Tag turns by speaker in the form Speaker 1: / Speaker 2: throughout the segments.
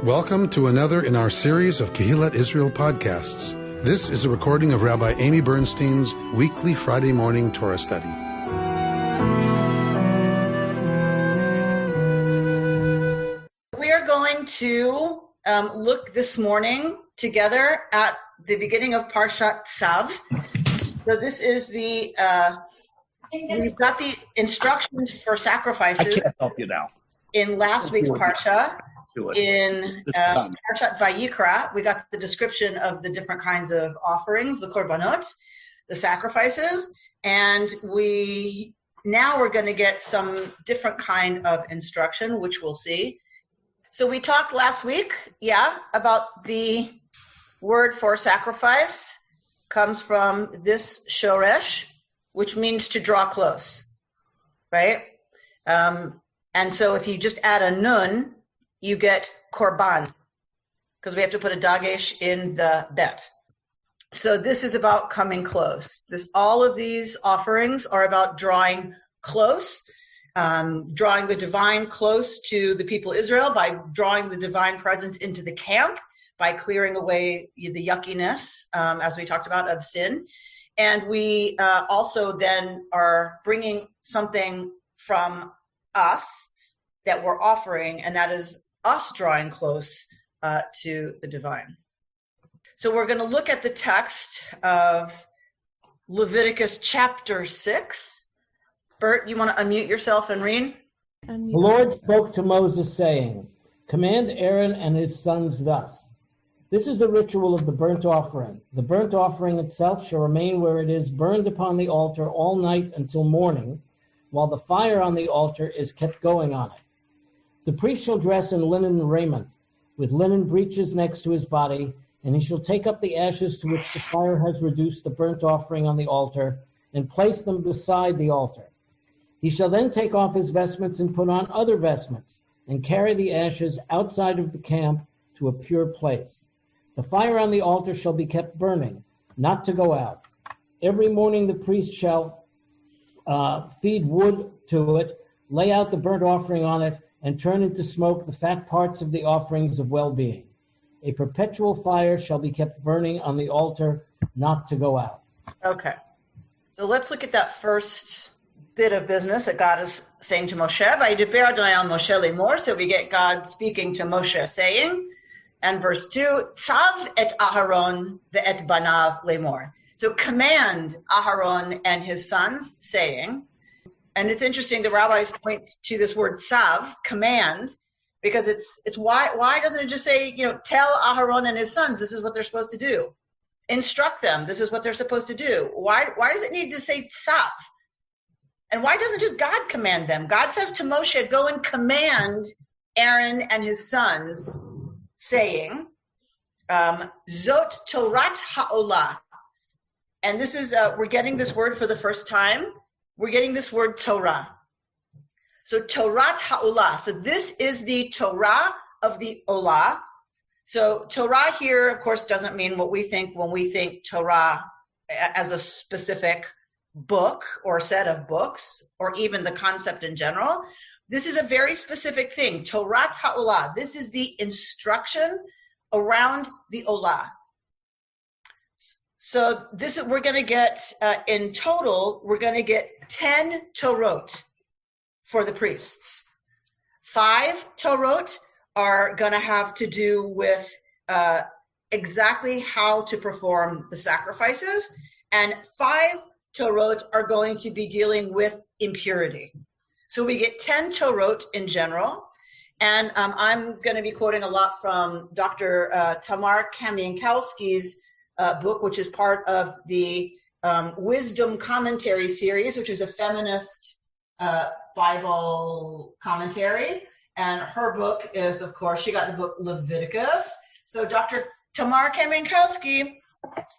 Speaker 1: Welcome to another in our series of Kehillat Israel podcasts. This is a recording of Rabbi Amy Bernstein's weekly Friday morning Torah study.
Speaker 2: We are going to look this morning together at the beginning of Parshat Tzav. So this is we've got the instructions for sacrifices.
Speaker 3: I can't help you now.
Speaker 2: In last week's Parsha. In Parshat Vayikra, we got the description of the different kinds of offerings, the korbanot, the sacrifices, and we're going to get some different kind of instruction, which we'll see. So we talked last week, about the word for sacrifice comes from this shoresh, which means to draw close, right? And so if you just add a nun, you get korban, because we have to put a dagesh in the bet. So this is about coming close. All of these offerings are about drawing close, drawing the divine close to the people of Israel by drawing the divine presence into the camp, by clearing away the yuckiness, as we talked about, of sin. And we also then are bringing something from us that we're offering, and that is us drawing close to the divine. So we're going to look at the text of Leviticus chapter 6. Bert, you want to unmute yourself and read?
Speaker 4: The Lord spoke to Moses, saying, "Command Aaron and his sons thus. This is the ritual of the burnt offering. The burnt offering itself shall remain where it is, burned upon the altar all night until morning, while the fire on the altar is kept going on it. The priest shall dress in linen raiment, with linen breeches next to his body, and he shall take up the ashes to which the fire has reduced the burnt offering on the altar, and place them beside the altar. He shall then take off his vestments and put on other vestments, and carry the ashes outside of the camp to a pure place. The fire on the altar shall be kept burning, not to go out. Every morning the priest shall feed wood to it, lay out the burnt offering on it, and turn into smoke the fat parts of the offerings of well-being. A perpetual fire shall be kept burning on the altar, not to go out."
Speaker 2: Okay. So let's look at that first bit of business that God is saying to Moshe. Vayidiber Adonai al Moshe lemor. So we get God speaking to Moshe saying, and verse 2, Tzav et Aharon ve'et banav lemor. So command Aharon and his sons, saying. And it's interesting, the rabbis point to this word tzav, command, because it's why doesn't it just say, tell Aharon and his sons, this is what they're supposed to do. Instruct them, this is what they're supposed to do. Why does it need to say tzav? And why doesn't just God command them? God says to Moshe, go and command Aaron and his sons, saying, Zot Torat Ha'olah. And this is, we're getting this word for the first time. We're getting this word Torah. So Torat Ha'olah. So this is the Torah of the Olah. So Torah here, of course, doesn't mean what we think when we think Torah as a specific book or set of books, or even the concept in general. This is a very specific thing. Torat Ha'olah. This is the instruction around the Olah. So we're going to get, in total, we're going to get 10 Torot for the priests. 5 Torot are going to have to do with exactly how to perform the sacrifices, and 5 Torot are going to be dealing with impurity. So we get 10 Torot in general, and I'm going to be quoting a lot from Dr. Tamar Kamiankowski's book, which is part of the Wisdom Commentary series, which is a feminist Bible commentary. And her book is, of course, she got the book Leviticus. So Dr. Tamar Kamiankowski,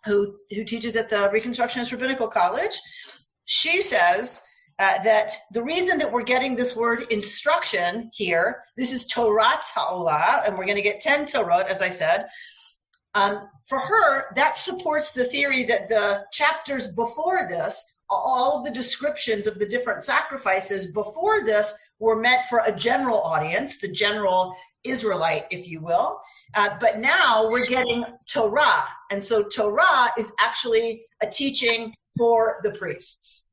Speaker 2: who teaches at the Reconstructionist Rabbinical College, she says that the reason that we're getting this word instruction here, this is Torat Ha'olah, and we're going to get 10 Torot, as I said. For her, that supports the theory that the chapters before this, all of the descriptions of the different sacrifices before this were meant for a general audience, the general Israelite, if you will. But now we're getting Torah. And so Torah is actually a teaching for the priests.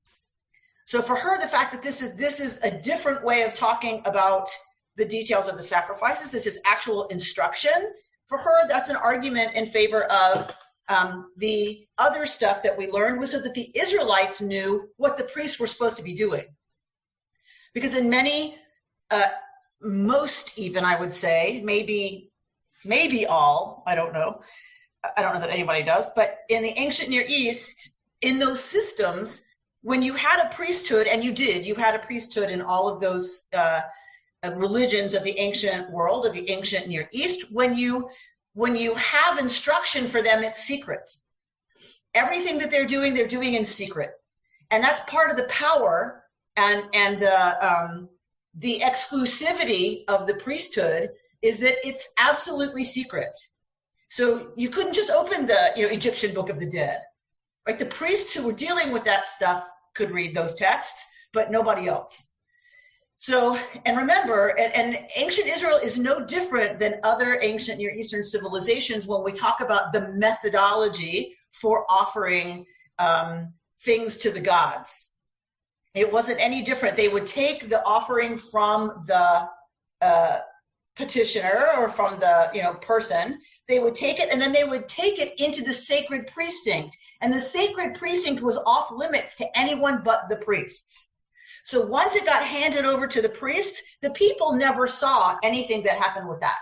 Speaker 2: So for her, the fact that this is a different way of talking about the details of the sacrifices, this is actual instruction. For her, that's an argument in favor of the other stuff that we learned was so that the Israelites knew what the priests were supposed to be doing. Because in many, most even, I would say, maybe all, I don't know that anybody does, but in the ancient Near East, in those systems, when you had a priesthood, and you had a priesthood in all of those religions of the ancient world, of the ancient Near East, when you have instruction for them, it's secret. Everything that they're doing in secret. And that's part of the power and the exclusivity of the priesthood is that it's absolutely secret. So you couldn't just open the Egyptian Book of the Dead. Like the priests who were dealing with that stuff could read those texts, but nobody else. So, and remember, and ancient Israel is no different than other ancient Near Eastern civilizations when we talk about the methodology for offering things to the gods. It wasn't any different. They would take the offering from the petitioner or from the person. They would take it, and then they would take it into the sacred precinct. And the sacred precinct was off limits to anyone but the priests. So once it got handed over to the priests, the people never saw anything that happened with that.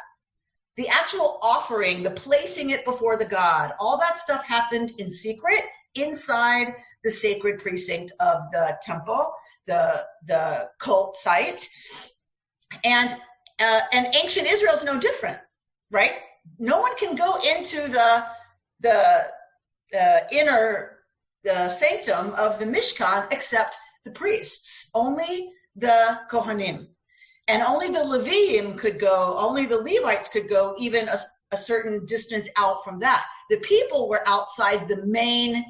Speaker 2: The actual offering, the placing it before the god, all that stuff happened in secret inside the sacred precinct of the temple, the cult site. And ancient Israel is no different, right? No one can go into the inner sanctum of the Mishkan except the priests, only the Kohanim. And only the Leviim could go, only the Levites could go even a certain distance out from that. The people were outside the main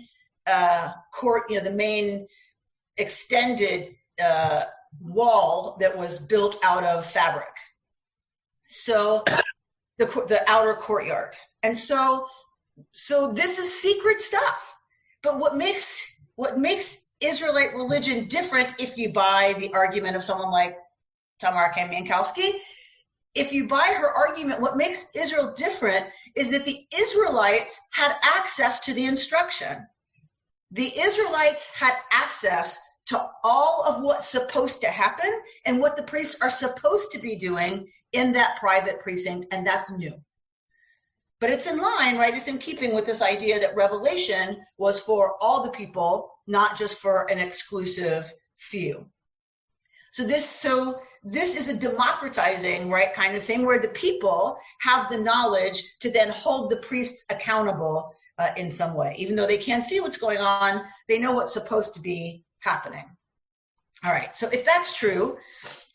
Speaker 2: court, the main extended wall that was built out of fabric. So the outer courtyard. And so this is secret stuff. But what makes Israelite religion different, if you buy the argument of someone like Tamar Kamiankowski, if you buy her argument, what makes Israel different is that the Israelites had access to the instruction. The Israelites had access to all of what's supposed to happen and what the priests are supposed to be doing in that private precinct, and that's new. But it's in line, right? It's in keeping with this idea that revelation was for all the people, not just for an exclusive few. So this is a democratizing, right, kind of thing where the people have the knowledge to then hold the priests accountable in some way. Even though they can't see what's going on, they know what's supposed to be happening. All right, so if that's true,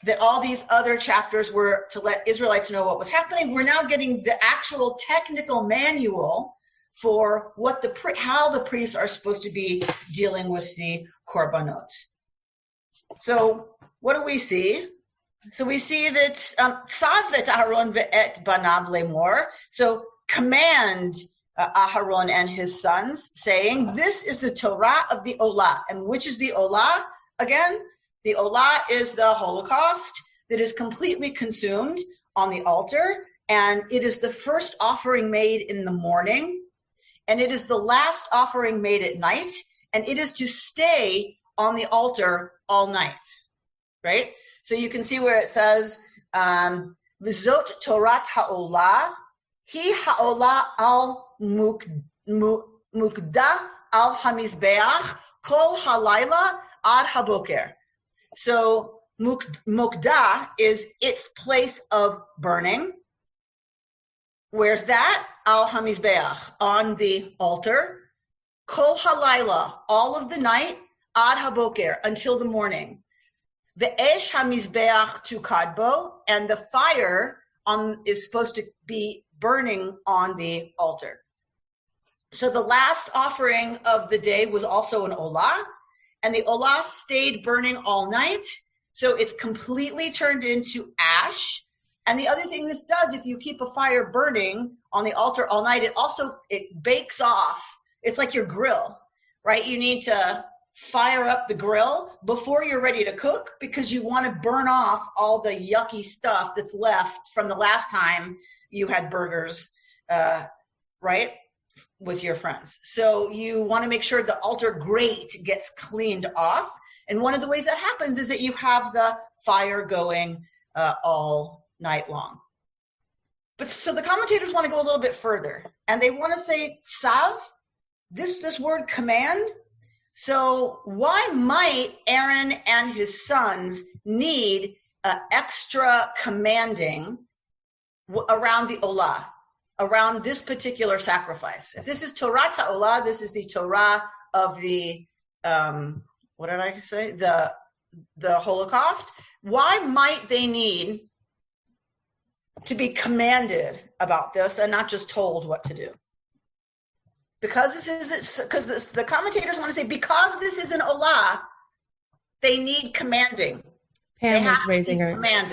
Speaker 2: that all these other chapters were to let Israelites know what was happening, we're now getting the actual technical manual for how the priests are supposed to be dealing with the korbanot. So what do we see? So we see that Tzav et Aharon ve'et banav lemor. So command Aharon and his sons, saying, this is the Torah of the Olah. And which is the Olah? Again, the Olah is the Holocaust that is completely consumed on the altar, and it is the first offering made in the morning, and it is the last offering made at night, and it is to stay on the altar all night, right? So you can see where it says, V'zot Torat ha'olah, hi ha'olah al mukda al hamizbeach, kol halayla ad haboker. So mukda is its place of burning. Where's that? Al hamizbeach, on the altar. Kol halayla, all of the night, ad haboker, until the morning. Ve'esh hamizbeach tu kadbo, and the fire is supposed to be burning on the altar. So the last offering of the day was also an olah, and the olah stayed burning all night, So it's completely turned into ash. And the other thing this does, if you keep a fire burning on the altar all night, it bakes off. It's like your grill, right? You need to fire up the grill before you're ready to cook because you want to burn off all the yucky stuff that's left from the last time you had burgers, right, with your friends. So you want to make sure the altar grate gets cleaned off. And one of the ways that happens is that you have the fire going all night long. But so the commentators want to go a little bit further, and they want to say tzav, this word command. So why might Aaron and his sons need extra commanding around the olah, around this particular sacrifice? If this is Torah ta'olah, this is the Torah of the, what did I say? The Holocaust. Why might they need to be commanded about this and not just told what to do? Because the commentators want to say, because this is an olah, they need commanding.
Speaker 3: Pam was raising her
Speaker 2: hand.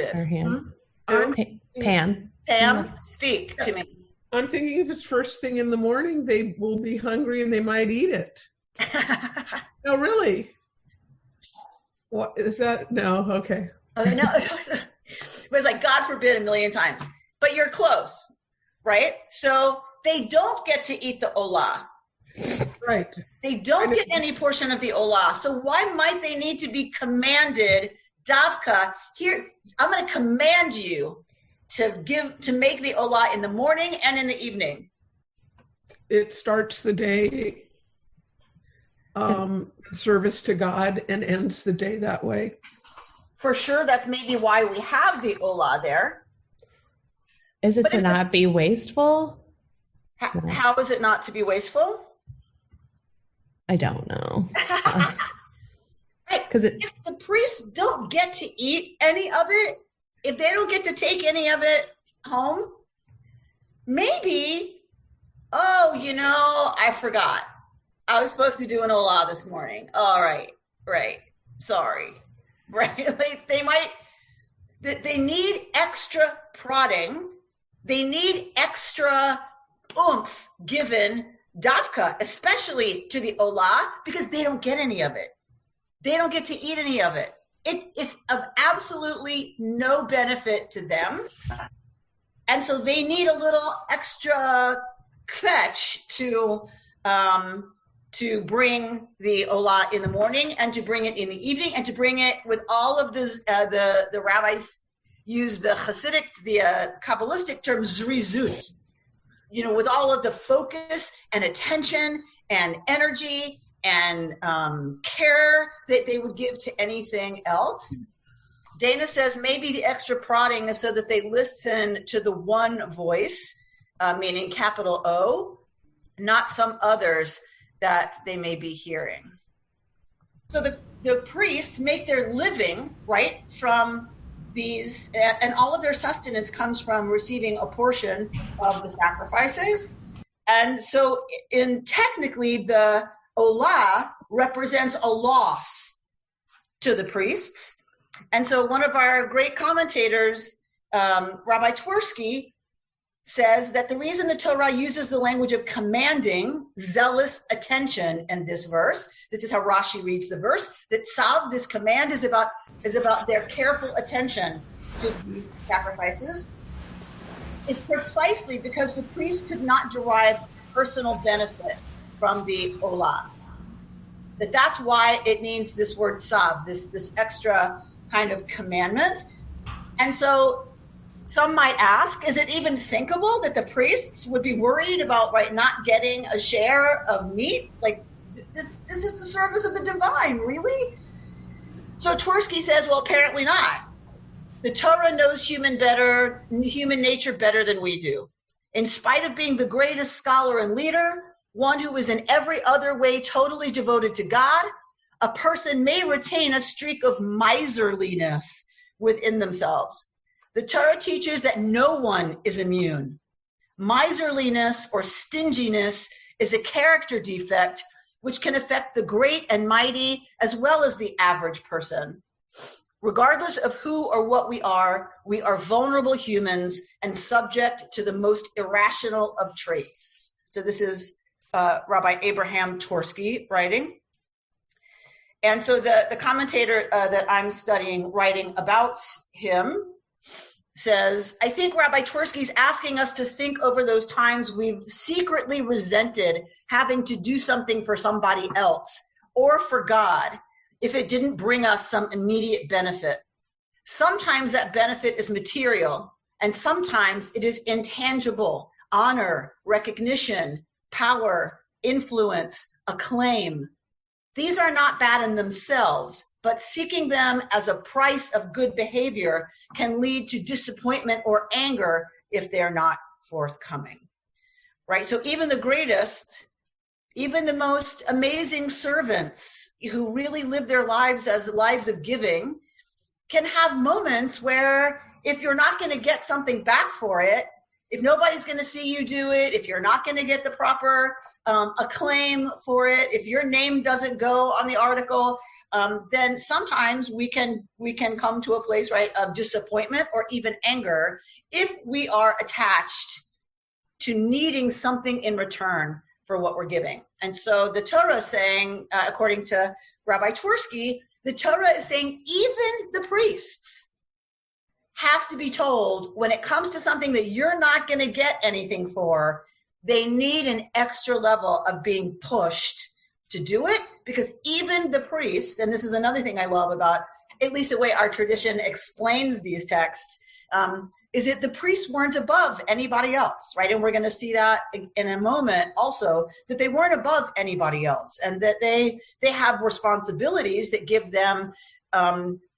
Speaker 3: Pam,
Speaker 2: speak to me.
Speaker 5: I'm thinking if it's first thing in the morning, they will be hungry and they might eat it. No, really? What is that? No, okay.
Speaker 2: Oh, no, it was like, God forbid, a million times. But you're close, right? So they don't get to eat the olah.
Speaker 5: Right.
Speaker 2: They don't get any portion of the olah. So why might they need to be commanded, davka, here, I'm going to command you to make the olah in the morning and in the evening?
Speaker 5: It starts the day service to God and ends the day that way.
Speaker 2: For sure, that's maybe why we have the olah there.
Speaker 3: Is it to not be wasteful?
Speaker 2: How is it not to be wasteful?
Speaker 3: I don't know.
Speaker 2: Right. If the priests don't get to eat any of it, if they don't get to take any of it home, maybe, I forgot. I was supposed to do an olah this morning. All right. Sorry. Right. They need extra prodding. They need extra oomph given davka, especially to the olah, because they don't get any of it. They don't get to eat any of it. It's of absolutely no benefit to them. And so they need a little extra fetch to bring the olah in the morning and to bring it in the evening and to bring it with all of the rabbis use the Hasidic, the Kabbalistic term zrizut, with all of the focus and attention and energy and care that they would give to anything else. Dana says maybe the extra prodding is so that they listen to the one voice, meaning capital O, not some others that they may be hearing. So the priests make their living, right, from these, and all of their sustenance comes from receiving a portion of the sacrifices. And so technically the olah represents a loss to the priests. And so one of our great commentators, Rabbi Twersky, says that the reason the Torah uses the language of commanding zealous attention in this verse, this is how Rashi reads the verse, that tzav, this command, is about their careful attention to these sacrifices, is precisely because the priest could not derive personal benefit from the olah. That's why it needs this word tzav, this extra kind of commandment. And so some might ask, is it even thinkable that the priests would be worried about not getting a share of meat? Like, this is the service of the divine, really? So Twersky says, well, apparently not. The Torah knows human nature better than we do. In spite of being the greatest scholar and leader, one who is in every other way totally devoted to God, a person may retain a streak of miserliness within themselves. The Torah teaches that no one is immune. Miserliness or stinginess is a character defect which can affect the great and mighty as well as the average person. Regardless of who or what we are vulnerable humans and subject to the most irrational of traits. So this is Rabbi Abraham Twersky writing. And so the commentator that I'm studying, writing about him, says, I think Rabbi Twersky's asking us to think over those times we've secretly resented having to do something for somebody else or for God if it didn't bring us some immediate benefit. Sometimes that benefit is material, and sometimes it is intangible: honor, recognition, power, influence, acclaim. These are not bad in themselves, but seeking them as a price of good behavior can lead to disappointment or anger if they're not forthcoming. Right? So even the greatest, even the most amazing servants who really live their lives as lives of giving can have moments where if you're not going to get something back for it, if nobody's going to see you do it, if you're not going to get the proper acclaim for it, if your name doesn't go on the article, then sometimes we can come to a place, right, of disappointment or even anger if we are attached to needing something in return for what we're giving. And so the Torah is saying, according to Rabbi Twersky, the Torah is saying even the priests have to be told when it comes to something that you're not going to get anything for, they need an extra level of being pushed to do it, because even the priests, and this is another thing I love about at least the way our tradition explains these texts, is that the priests weren't above anybody else, right? And we're going to see that in a moment also, that they weren't above anybody else, and that they have responsibilities that give them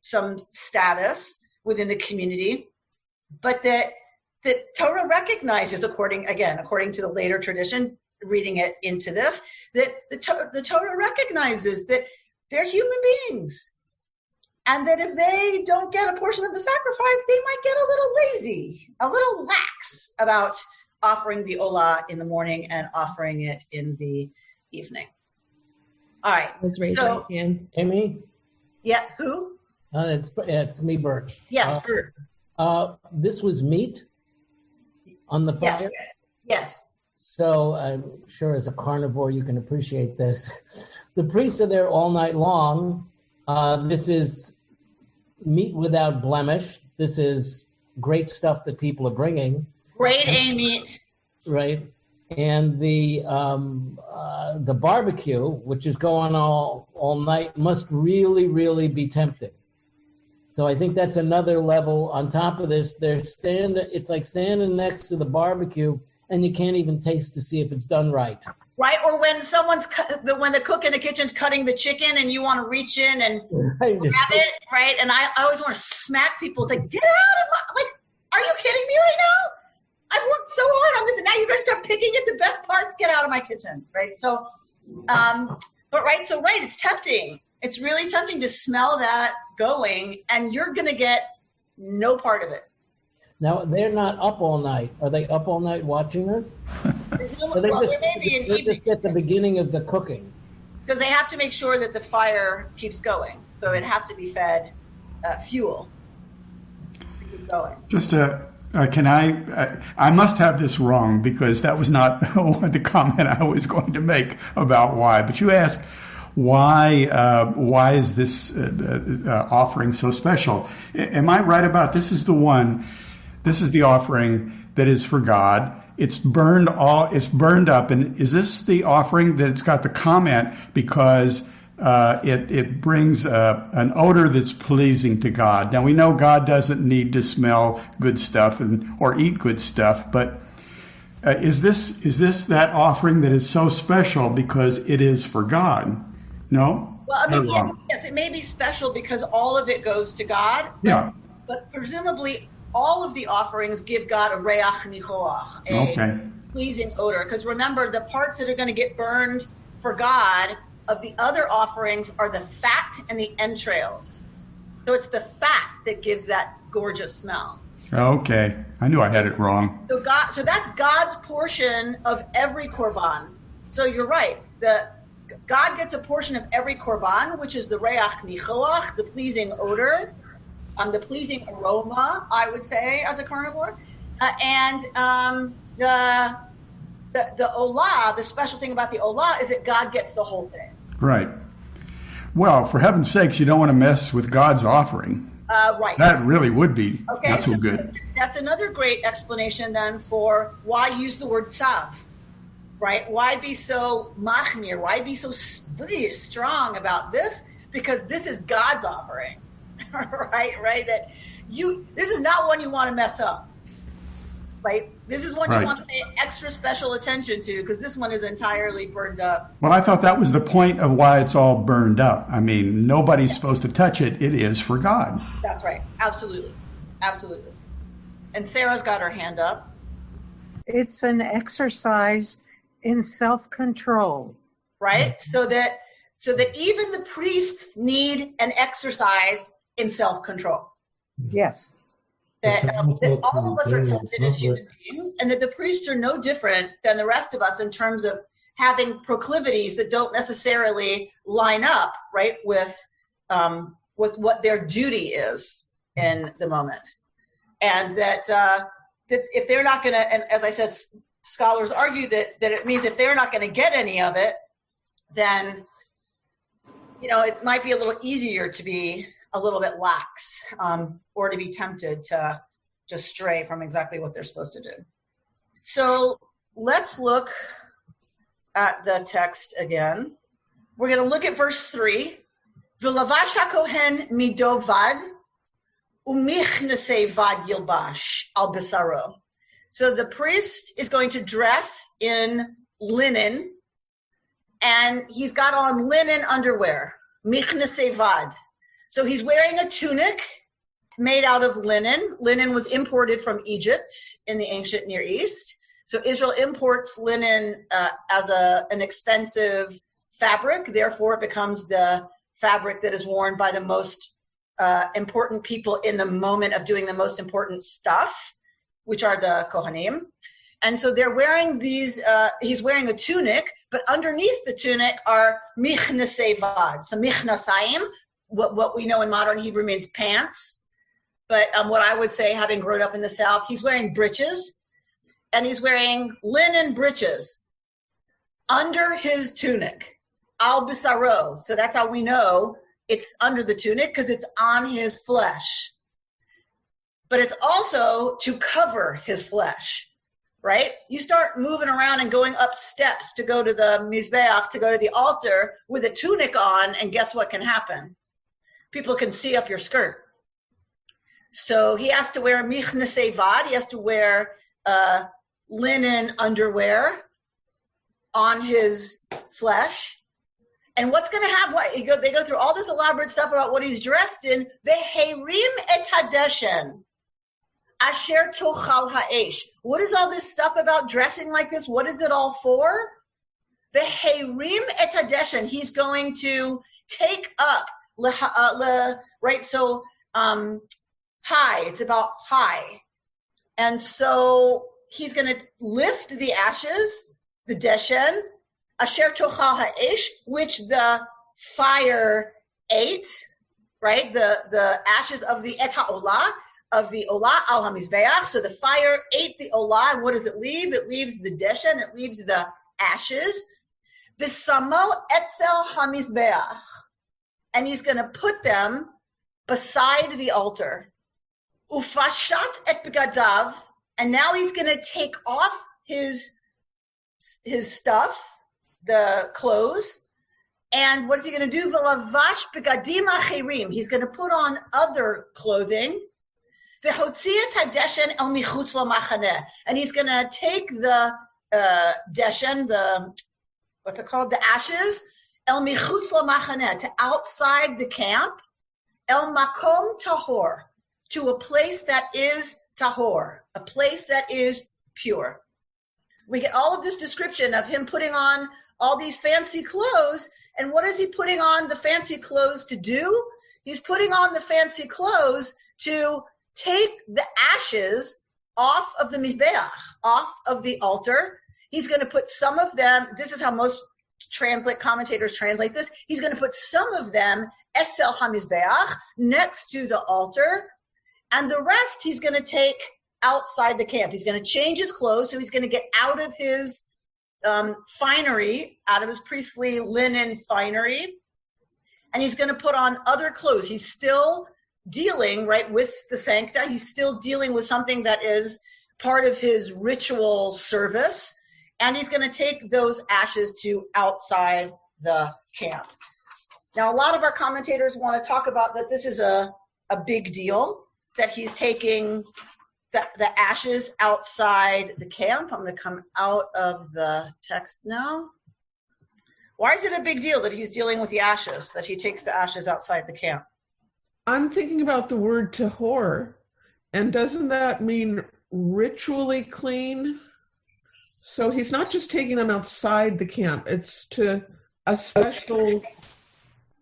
Speaker 2: some status within the community, but that Torah recognizes, according to the later tradition, reading it into this, that the Torah recognizes that they're human beings, and that if they don't get a portion of the sacrifice, they might get a little lazy, a little lax about offering the olah in the morning and offering it in the evening. All right.
Speaker 3: Let's raise my hand.
Speaker 4: Amy?
Speaker 2: Yeah, who?
Speaker 4: It's me, Bert.
Speaker 2: Yes, Bert.
Speaker 4: This was meat on the fire?
Speaker 2: Yes.
Speaker 4: So I'm sure as a carnivore you can appreciate this. The priests are there all night long. This is meat without blemish. This is great stuff that people are bringing.
Speaker 2: Great meat.
Speaker 4: Right. And the barbecue, which is going all night, must really, really be tempting. So I think that's another level on top of this. It's like standing next to the barbecue, and you can't even taste to see if it's done right.
Speaker 2: Right, or when when the cook in the kitchen's cutting the chicken and you want to reach in and grab it, right? And I always want to smack people. It's like, get out of my, are you kidding me right now? I've worked so hard on this, and now you're going to start picking at the best parts. Get out of my kitchen, right? So, it's tempting. It's really tempting to smell that going, and you're going to get no part of it.
Speaker 4: Now, they're not up all night. Are they up all night watching us?
Speaker 2: There may be an evening.
Speaker 4: Just at the beginning of the cooking.
Speaker 2: Because they have to make sure that the fire keeps going. So it has to be fed fuel to keep going.
Speaker 6: I must have this wrong, because that was not the comment I was going to make about why. But you asked, why is this offering so special? Am I right about this is the one? This is the offering that is for God. It's burned up. And is this the offering that it's got the comment because it brings an odor that's pleasing to God? Now we know God doesn't need to smell good stuff or eat good stuff, but is this that offering that is so special because it is for God? No?
Speaker 2: Well, yes, it may be special because all of it goes to God. But presumably all of the offerings give God a reach nichoach, a pleasing odor. Because remember, the parts that are going to get burned for God of the other offerings are the fat and the entrails. So it's the fat that gives that gorgeous smell.
Speaker 6: Okay. I knew I had it wrong.
Speaker 2: So that's God's portion of every korban. So you're right. God gets a portion of every korban, which is the reach nichoach, the pleasing odor. the pleasing aroma, I would say, as a carnivore. And the olah, the special thing about the olah is that God gets the whole thing.
Speaker 6: Right. Well, for heaven's sakes, you don't want to mess with God's offering.
Speaker 2: Right.
Speaker 6: That really would be not so good.
Speaker 2: That's another great explanation then for why use the word tzav, right? Why be so machmir? Why be so strong about this? Because this is God's offering, right? This is not one you want to mess up, right? This is one you want to pay extra special attention to because this one is entirely burned up.
Speaker 6: Well, I thought that was the point of why it's all burned up. I mean, nobody's supposed to touch it. It is for God.
Speaker 2: That's right. Absolutely. Absolutely. And Sarah's got her hand up.
Speaker 7: It's an exercise in self-control.
Speaker 2: Right? So that even the priests need an exercise in self-control.
Speaker 7: Yes.
Speaker 2: That all of us are tempted as human beings, and that the priests are no different than the rest of us in terms of having proclivities that don't necessarily line up, right, with what their duty is in the moment. And that if they're not going to, and as I said, scholars argue that it means if they're not going to get any of it, then, it might be a little easier to be a little bit lax, or to be tempted to just stray from exactly what they're supposed to do. So let's look at the text again. We're going to look at verse 3. V'lavash hakohen midovad u'michnasei vad yilbash al besaro. So the priest is going to dress in linen, and he's got on linen underwear, michnasei vad. So he's wearing a tunic made out of linen. Linen was imported from Egypt in the ancient Near East. So Israel imports linen as an expensive fabric. Therefore, it becomes the fabric that is worn by the most important people in the moment of doing the most important stuff, which are the Kohanim. And so they're wearing these, he's wearing a tunic, but underneath the tunic are michnasei vad. So michnasayim, what we know in modern Hebrew means pants. But what I would say, having grown up in the South, he's wearing breeches, and he's wearing linen breeches under his tunic, al bisaro. So that's how we know it's under the tunic, because it's on his flesh. But it's also to cover his flesh, right? You start moving around and going up steps to go to the mizbeach, to go to the altar with a tunic on, and guess what can happen? People can see up your skirt. So he has to wear michnasei vad. He has to wear linen underwear on his flesh. And what's going to happen? They go through all this elaborate stuff about what he's dressed in. Veherim et hadeshen asher tochal ha'esh. What is all this stuff about dressing like this? What is it all for? Veherim et hadeshen. He's going to take up. Right, so high, it's about high. And so he's going to lift the ashes, the deshen, asher tochal ha'esh, which the fire ate, right, the ashes of the et ha'olah, of the olah al hamizbeach. So the fire ate the olah, and what does it leave? It leaves the deshen, it leaves the ashes. V'samo etzel hamizbeach. And he's going to put them beside the altar. Ufashat et begadav, and now he's going to take off his stuff, the clothes, and what is he going to do? V'lavash begadim acherim. He's going to put on other clothing. V'hotzi et hadeshen el michutz lamachaneh, and he's going to take the deshen, the ashes, El michutz lamachaneh, to outside the camp, El makom tahor, to a place that is tahor, a place that is pure. We get all of this description of him putting on all these fancy clothes, and what is he putting on the fancy clothes to do? He's putting on the fancy clothes to take the ashes off of the mizbeach, off of the altar. He's going to put some of them, this is how most commentators translate this. He's going to put some of them etzel hamizbeach, next to the altar, and the rest he's going to take outside the camp. He's going to change his clothes, so he's going to get out of his finery, out of his priestly linen finery, and he's going to put on other clothes. He's still dealing, right, with the sancta. He's still dealing with something that is part of his ritual service, and he's going to take those ashes to outside the camp. Now, a lot of our commentators want to talk about that this is a big deal, that he's taking the ashes outside the camp. I'm going to come out of the text now. Why is it a big deal that he's dealing with the ashes, that he takes the ashes outside the camp?
Speaker 5: I'm thinking about the word tahor, and doesn't that mean ritually clean? So he's not just taking them outside the camp, it's to a special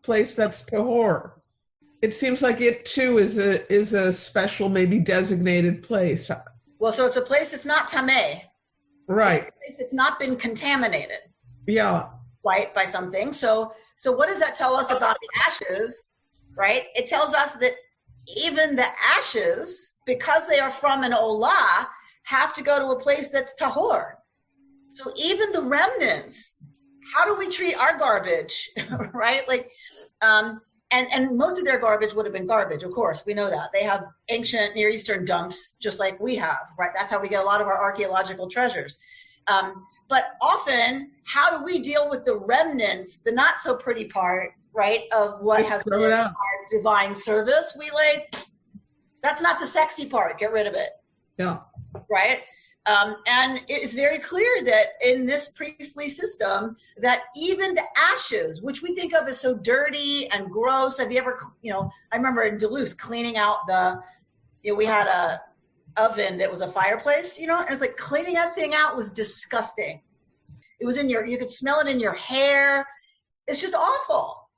Speaker 5: place that's tahor. It seems like it too is a special, maybe designated place.
Speaker 2: Well, so it's a place that's not tameh.
Speaker 5: Right.
Speaker 2: It's a place that's not been contaminated.
Speaker 5: Yeah.
Speaker 2: Right, by something. So what does that tell us about the ashes? Right? It tells us that even the ashes, because they are from an olah, have to go to a place that's tahor. So even the remnants, how do we treat our garbage? Right? Like, and most of their garbage would have been garbage, of course. We know that. They have ancient Near Eastern dumps just like we have, right? That's how we get a lot of our archaeological treasures. But often, how do we deal with the remnants, the not so pretty part, right, of what has been our divine service? We that's not the sexy part. Get rid of it.
Speaker 5: Yeah.
Speaker 2: Right? And it's very clear that in this priestly system, that even the ashes, which we think of as so dirty and gross, have you ever, I remember in Duluth cleaning out we had a oven that was a fireplace, and it's like cleaning that thing out was disgusting. It was you could smell it in your hair. It's just awful.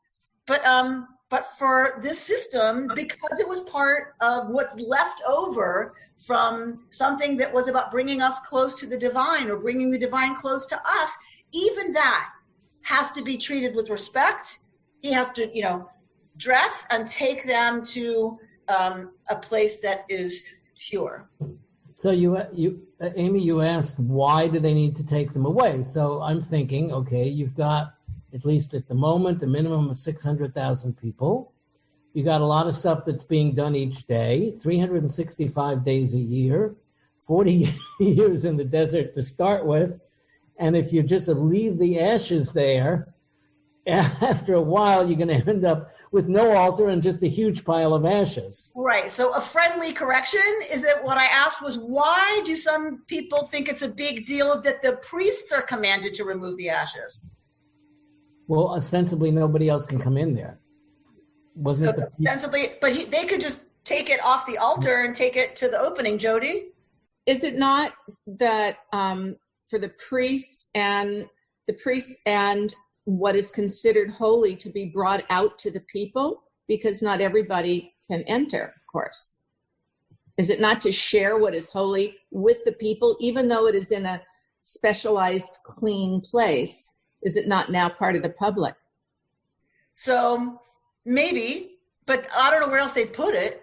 Speaker 2: But for this system, because it was part of what's left over from something that was about bringing us close to the divine or bringing the divine close to us, even that has to be treated with respect. He has to, dress and take them to a place that is pure.
Speaker 4: So Amy, you asked why do they need to take them away? So I'm thinking, okay, you've got, at least at the moment, a minimum of 600,000 people. You got a lot of stuff that's being done each day, 365 days a year, 40 years in the desert to start with. And if you just leave the ashes there, after a while, you're going to end up with no altar and just a huge pile of ashes.
Speaker 2: Right. So a friendly correction is that what I asked was, why do some people think it's a big deal that the priests are commanded to remove the ashes?
Speaker 4: Well, ostensibly, nobody else can come in there. Wasn't it
Speaker 2: ostensibly, but they could just take it off the altar and take it to the opening, Jody?
Speaker 8: Is it not that for the priest and what is considered holy to be brought out to the people? Because not everybody can enter, of course. Is it not to share what is holy with the people, even though it is in a specialized, clean place? Is it not now part of the public?
Speaker 2: So maybe, but I don't know where else they put it.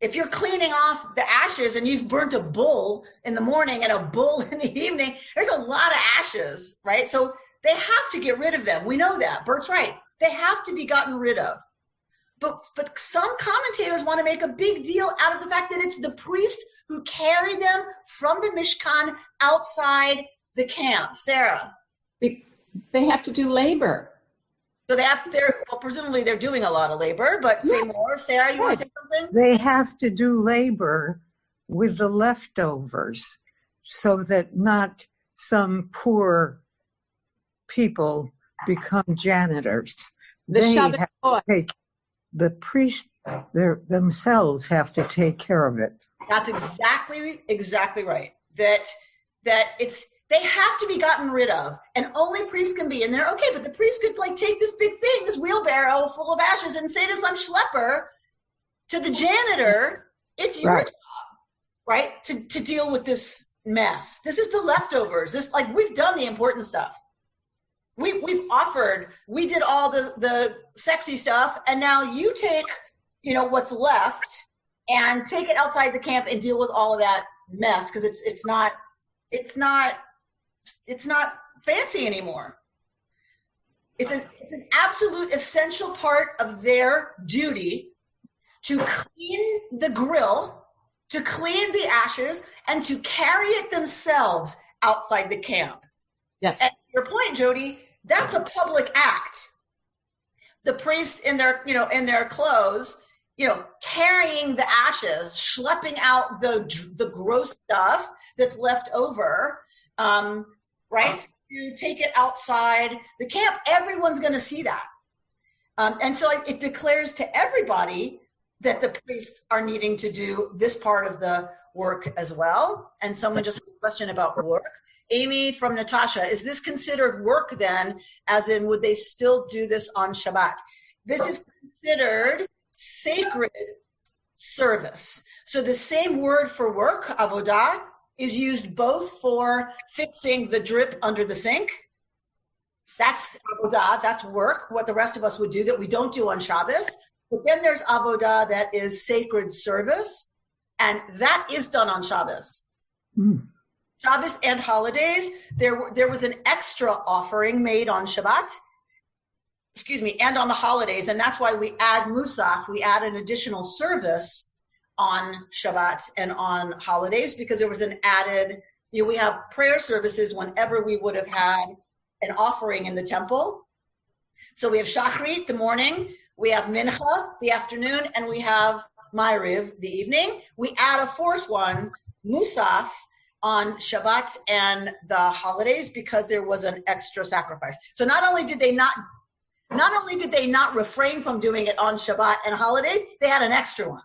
Speaker 2: If you're cleaning off the ashes and you've burnt a bull in the morning and a bull in the evening, there's a lot of ashes, right? So they have to get rid of them. We know that. Bert's right. They have to be gotten rid of. But some commentators want to make a big deal out of the fact that it's the priests who carry them from the Mishkan outside the camp. Sarah?
Speaker 8: They have to do labor.
Speaker 2: So presumably they're doing a lot of labor, but say more. Sarah, you want to say something?
Speaker 7: They have to do labor with the leftovers so that not some poor people become janitors. The priests themselves have to take care of it.
Speaker 2: That's exactly right. That they have to be gotten rid of, and only priests can be in there. Okay, but the priest could take this big thing, this wheelbarrow full of ashes, and say to some schlepper, to the janitor, it's your job, right, to deal with this mess. This is the leftovers. We've done the important stuff. We've offered, we did all the sexy stuff, and now you take, what's left and take it outside the camp and deal with all of that mess, because it's not fancy anymore. It's an absolute essential part of their duty to clean the grill, to clean the ashes, and to carry it themselves outside the camp.
Speaker 8: Yes.
Speaker 2: And to your point, Jody, that's a public act. The priests in their clothes, carrying the ashes, schlepping out the gross stuff that's left over, right? To take it outside the camp. Everyone's going to see that. And so it declares to everybody that the priests are needing to do this part of the work as well. And someone just had a question about work. Amy from Natasha, is this considered work then, as in would they still do this on Shabbat? This is considered sacred service. So the same word for work, avodah, is used both for fixing the drip under the sink. That's avodah, that's work, what the rest of us would do that we don't do on Shabbos. But then there's avodah that is sacred service, and that is done on Shabbos. Shabbos and holidays, there was an extra offering made on Shabbat, and on the holidays, and that's why we add Musaf, we add an additional service on Shabbat and on holidays, because there was an added, we have prayer services whenever we would have had an offering in the temple. So we have Shachrit, the morning, we have Mincha, the afternoon, and we have Ma'ariv, the evening. We add a fourth one, Musaf, on Shabbat and the holidays, because there was an extra sacrifice. So not only did they not refrain from doing it on Shabbat and holidays, they had an extra one.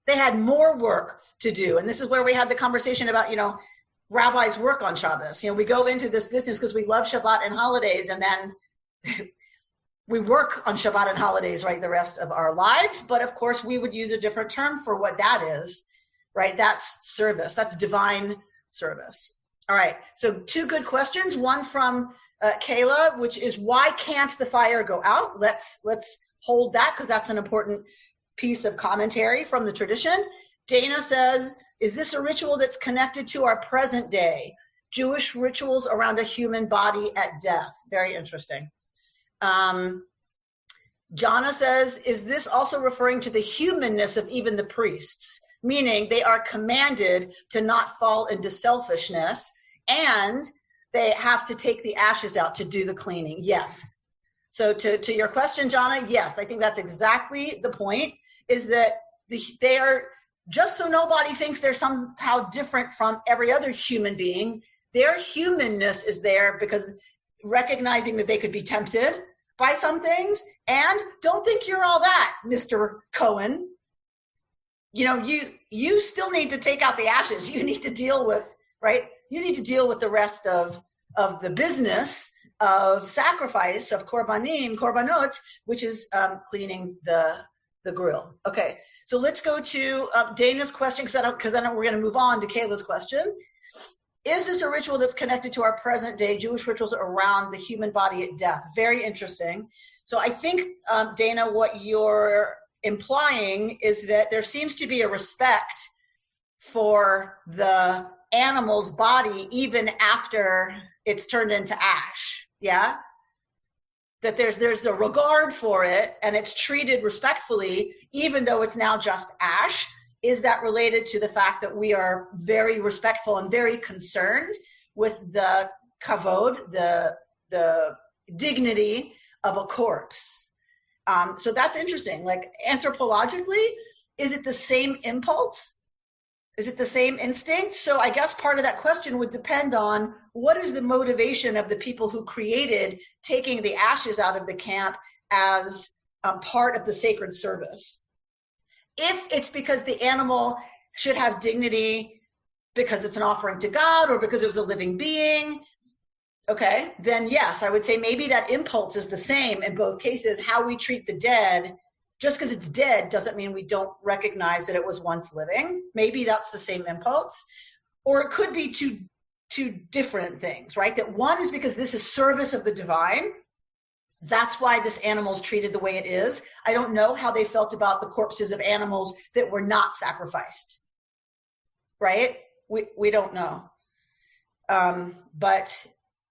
Speaker 2: They had more work to do. And this is where we had the conversation about, rabbis work on Shabbos. We go into this business because we love Shabbat and holidays, and then we work on Shabbat and holidays, right, the rest of our lives. But of course, we would use a different term for what that is, right? That's service. That's divine service. All right. So 2 good questions. One from Kayla, which is, why can't the fire go out? Let's hold that, because that's an important piece of commentary from the tradition. Dana says, is this a ritual that's connected to our present day? Jewish rituals around a human body at death. Very interesting. Jana says, is this also referring to the humanness of even the priests? Meaning they are commanded to not fall into selfishness, and they have to take the ashes out to do the cleaning. Yes. So to your question, Jana, yes, I think that's exactly the point, is that they are, just so nobody thinks they're somehow different from every other human being, their humanness is there because recognizing that they could be tempted by some things, and don't think you're all that, Mr. Cohen. You still need to take out the ashes. You need to deal with, right? You need to deal with the rest of the business of sacrifice, of korbanot, which is cleaning the grill. Okay, so let's go to Dana's question, because then we're going to move on to Kayla's question. Is this a ritual that's connected to our present day Jewish rituals around the human body at death? Very interesting. So I think, Dana, what you're implying is that there seems to be a respect for the animal's body even after it's turned into ash. Yeah? That there's a regard for it, and it's treated respectfully even though it's now just ash. Is that related to the fact that we are very respectful and very concerned with the kavod, the dignity of a corpse? So that's interesting. Like, anthropologically, is it the same impulse? Is it the same instinct? So I guess part of that question would depend on what is the motivation of the people who created taking the ashes out of the camp as a part of the sacred service. If it's because the animal should have dignity because it's an offering to God or because it was a living being, okay, then yes, I would say maybe that impulse is the same in both cases. How we treat the dead, just because it's dead doesn't mean we don't recognize that it was once living. Maybe that's the same impulse. Or it could be two different things, right? That one is because this is service of the divine. That's why this animal is treated the way it is. I don't know how they felt about the corpses of animals that were not sacrificed, right? We don't know. But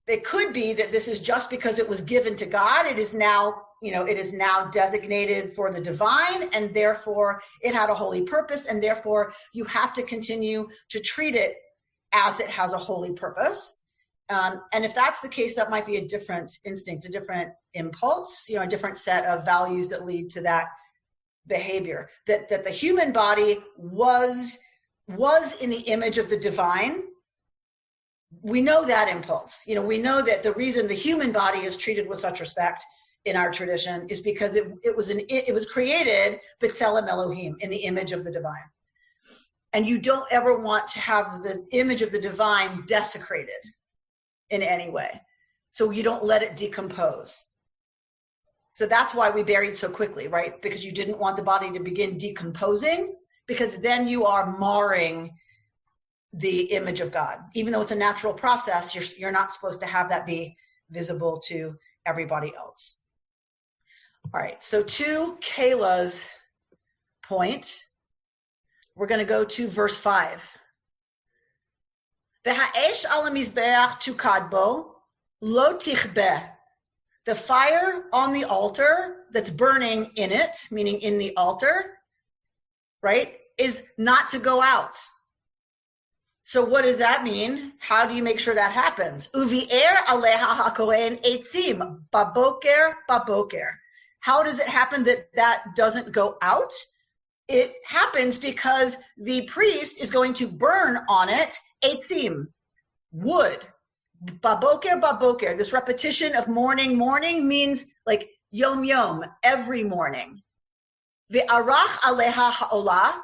Speaker 2: it could be that this is just because it was given to God. It is now, it is now designated for the divine, and therefore it had a holy purpose, and therefore you have to continue to treat it as it has a holy purpose. And if that's the case, that might be a different instinct, a different impulse, a different set of values that lead to that behavior. That the human body was in the image of the divine. We know that impulse. We know that the reason the human body is treated with such respect in our tradition is because it was created b'tselem Elohim, in the image of the divine. And you don't ever want to have the image of the divine desecrated in any way. So you don't let it decompose. So that's why we buried so quickly, right? Because you didn't want the body to begin decomposing, because then you are marring the image of God. Even though it's a natural process, you're not supposed to have that be visible to everybody else. All right, so to Kayla's point, we're going to go to verse 5. V'ha'esh al hamizbeach tukad bo lo tichbeh. The fire on the altar that's burning in it, meaning in the altar, right, is not to go out. So what does that mean? How do you make sure that happens? Uvi'er aleha hakohen eitzim baboker baboker. How does it happen that doesn't go out? It happens because the priest is going to burn on it eitzim, wood. Baboker, baboker. This repetition of morning, morning means like yom yom, every morning. Ve'arach aleha ha'olah,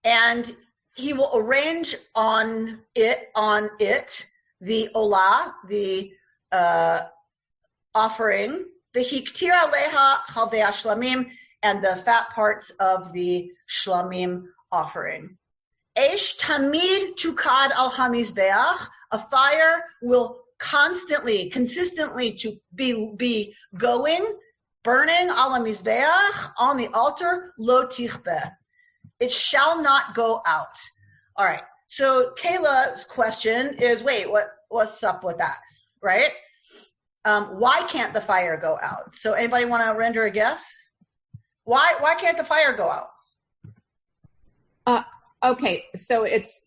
Speaker 2: and he will arrange on it the olah, the offering, v'hiktir aleha chalvei shlamim, and the fat parts of the shlamim offering. Eish tamid tukad al hamizbeach. A fire will consistently to be going, burning al hamizbeach, on the altar, lo tichbeh. It shall not go out. All right. So Kayla's question is, what's up with that, right? Why can't the fire go out? So anybody want to render a guess? Why can't the fire go out?
Speaker 8: Okay, so it's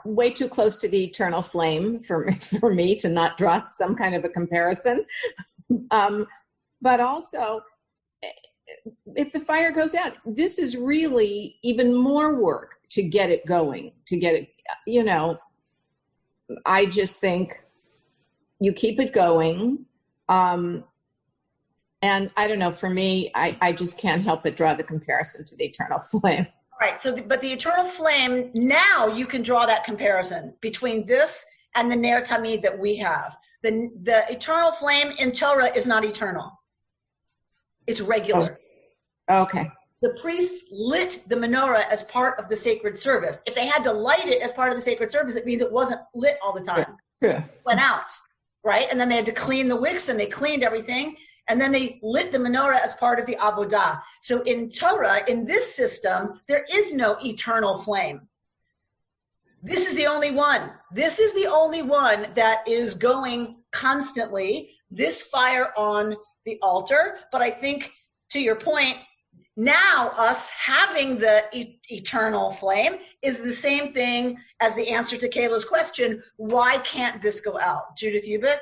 Speaker 8: way too close to the eternal flame for me to not draw some kind of a comparison. But also, if the fire goes out, this is really even more work to get it going, to get it, I just think you keep it going. And I don't know, for me, I just can't help but draw the comparison to the eternal flame.
Speaker 2: Right. So, but the eternal flame, now you can draw that comparison between this and the Ner Tamid that we have. The eternal flame in Torah is not eternal. It's regular.
Speaker 8: Okay.
Speaker 2: The priests lit the menorah as part of the sacred service. If they had to light it as part of the sacred service, it means it wasn't lit all the time.
Speaker 8: Yeah.
Speaker 2: It went out, right? And then they had to clean the wicks, and they cleaned everything. And then they lit the menorah as part of the avodah. So in Torah, in this system, there is no eternal flame. This is the only one. This is the only one that is going constantly, this fire on the altar. But I think, to your point, now us having the eternal flame is the same thing as the answer to Kayla's question, why can't this go out? Judith Ubik?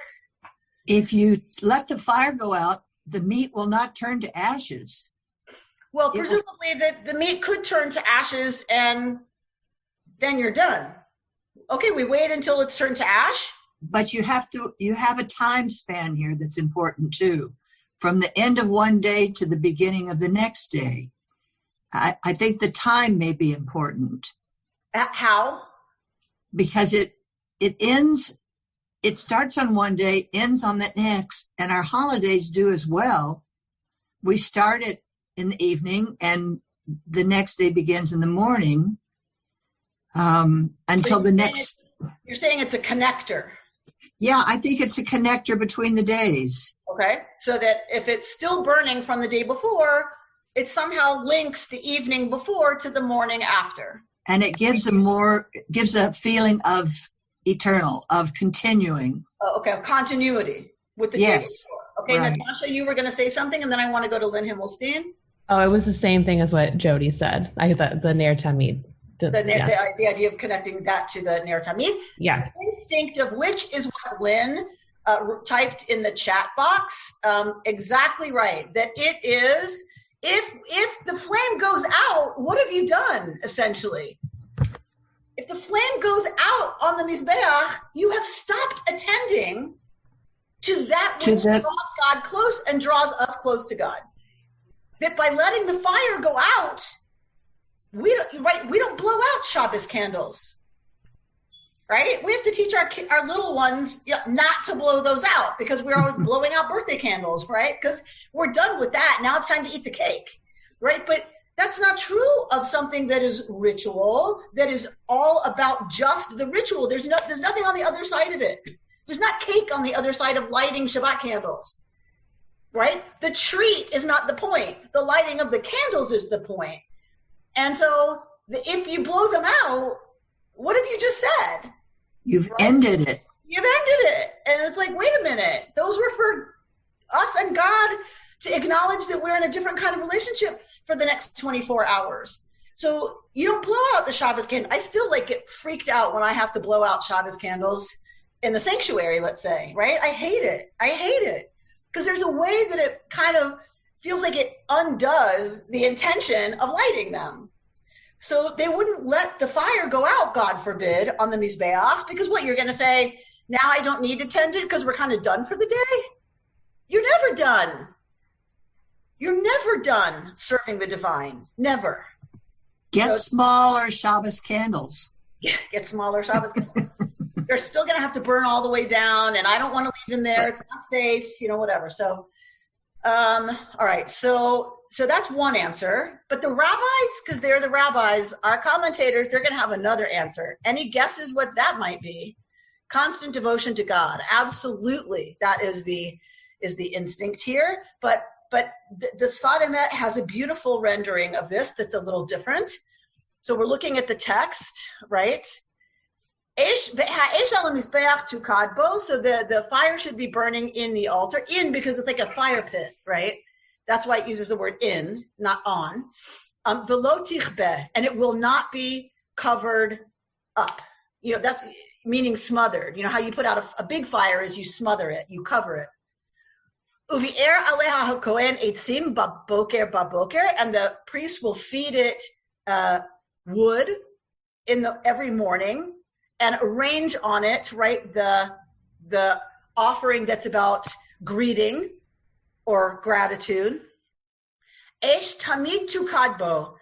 Speaker 9: If you let the fire go out, the meat will not turn to ashes.
Speaker 2: Well, presumably the meat could turn to ashes and then you're done. Okay, we wait until it's turned to ash.
Speaker 9: But you have a time span here that's important too. From the end of one day to the beginning of the next day. I think the time may be important.
Speaker 2: How?
Speaker 9: Because it ends. It starts on one day, ends on the next, and our holidays do as well. We start it in the evening, and the next day begins in the morning until the next
Speaker 2: You're saying it's a connector.
Speaker 9: Yeah, I think it's a connector between the days.
Speaker 2: Okay, so that if it's still burning from the day before, it somehow links the evening before to the morning after.
Speaker 9: And it gives a feeling of eternal, of continuing.
Speaker 2: Okay, of continuity with the day before. Okay, right. Natasha, you were going to say something, and then I want to go to Lynn Himmelstein.
Speaker 3: Oh, it was the same thing as what Jody said. The Ner Tamid.
Speaker 2: The idea of connecting that to the Ner Tamid.
Speaker 3: Yeah.
Speaker 2: The instinct of which is what Lynn typed in the chat box. Exactly right. That it is, if the flame goes out, what have you done, essentially? If the flame goes out on the Mizbeach, you have stopped attending to that which draws God close and draws us close to God. That by letting the fire go out, we don't blow out Shabbos candles, right? We have to teach our little ones not to blow those out because we're always blowing out birthday candles, right? Because we're done with that. Now it's time to eat the cake, right? But that's not true of something that is ritual, that is all about just the ritual. There's nothing on the other side of it. There's not cake on the other side of lighting Shabbat candles, right? The treat is not the point. The lighting of the candles is the point. And so if you blow them out, what have you just said?
Speaker 9: You've ended it.
Speaker 2: You've ended it. And it's like, wait a minute. Those were for us and God to acknowledge that we're in a different kind of relationship for the next 24 hours. So you don't blow out the Shabbos candle. I still get freaked out when I have to blow out Shabbos candles in the sanctuary, let's say, right? I hate it. Because there's a way that it kind of feels like it undoes the intention of lighting them. So they wouldn't let the fire go out, God forbid, on the Mizbeach, because what, you're going to say, now I don't need to tend it because we're kind of done for the day? You're never done. You're never done serving the divine. Never.
Speaker 9: Get smaller Shabbos candles.
Speaker 2: Yeah, get smaller Shabbos candles. They're still going to have to burn all the way down, and I don't want to leave them there. It's not safe, whatever. So, all right. So that's one answer. But the rabbis, because they're the rabbis, our commentators, they're going to have another answer. Any guesses what that might be? Constant devotion to God. Absolutely. That is the instinct here. But the Sfat Emet has a beautiful rendering of this that's a little different. So we're looking at the text, right? So the fire should be burning in the altar, because it's like a fire pit, right? That's why it uses the word in, not on. Velo tichbe, and it will not be covered up. That's meaning smothered. How you put out a big fire is you smother it, you cover it. Uvi'er aleha hakohen eitzim baboker, and the priest will feed it wood every morning, and arrange on it, right, the offering that's about greeting or gratitude. Esh tamid tukadbo,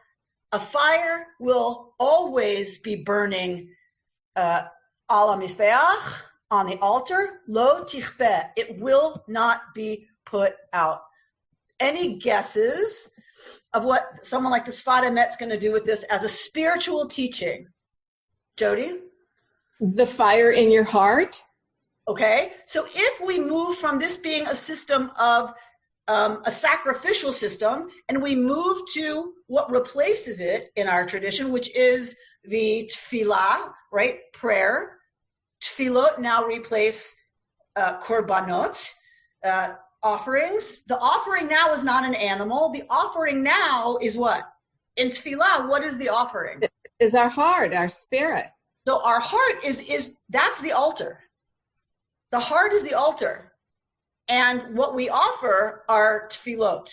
Speaker 2: a fire will always be burning ala mizbeach, on the altar. Lo tichbe, it will not be put out. Any guesses of what someone like the Sfat Emet's going to do with this as a spiritual teaching? Jody?
Speaker 8: The fire in your heart.
Speaker 2: Okay, so if we move from this being a system of a sacrificial system, and we move to what replaces it in our tradition, which is the tefillah, right, prayer. Tefillot now replace korbanot, offerings. The offering now is not an animal. The offering now is what? In tefillah, what is the offering?
Speaker 8: Is our heart, our spirit.
Speaker 2: So our heart is that's the altar. The heart is the altar. And what we offer are tefillot,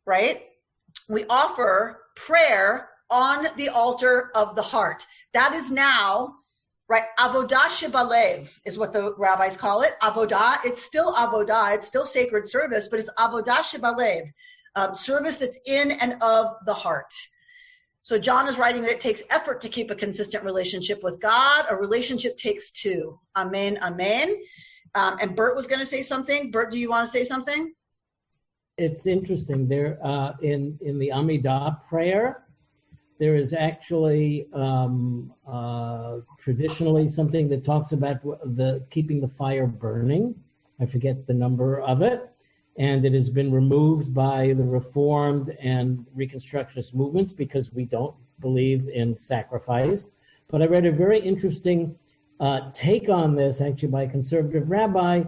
Speaker 2: right? We offer prayer on the altar of the heart. That is now, right, avodah shebalev is what the rabbis call it. Avodah, it's still avodah, it's still sacred service, but it's avodah shebalev, service that's in and of the heart. So John is writing that it takes effort to keep a consistent relationship with God. A relationship takes two. Amen, amen. And Bert was going to say something. Bert, do you want to say something?
Speaker 4: It's interesting. There, in the Amidah prayer, there is actually traditionally something that talks about keeping the fire burning. I forget the number of it. And it has been removed by the Reformed and Reconstructionist movements because we don't believe in sacrifice. But I read a very interesting take on this, actually, by a conservative rabbi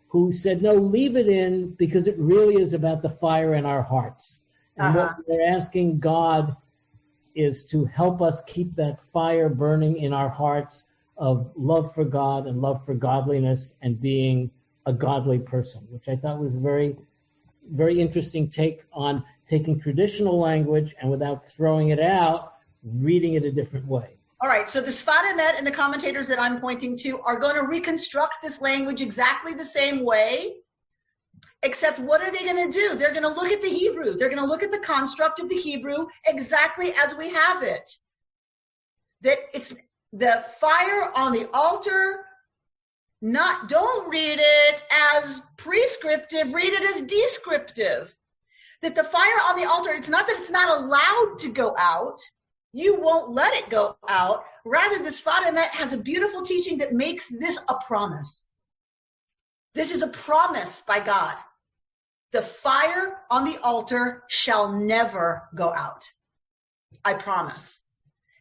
Speaker 4: who said, no, leave it in because it really is about the fire in our hearts. And what we're asking God is to help us keep that fire burning in our hearts of love for God and love for godliness and being a godly person, which I thought was a very, very interesting take on taking traditional language and without throwing it out, reading it a different way.
Speaker 2: All right, so the Sfat Emet and the commentators that I'm pointing to are going to reconstruct this language exactly the same way, except what are they going to do? They're going to look at the Hebrew. They're going to look at the construct of the Hebrew exactly as we have it. That it's the fire on the altar. Don't read it as prescriptive, read it as descriptive. That the fire on the altar, it's not that it's not allowed to go out. You won't let it go out. Rather, the Sfat Emet has a beautiful teaching that makes this a promise. This is a promise by God. The fire on the altar shall never go out. I promise.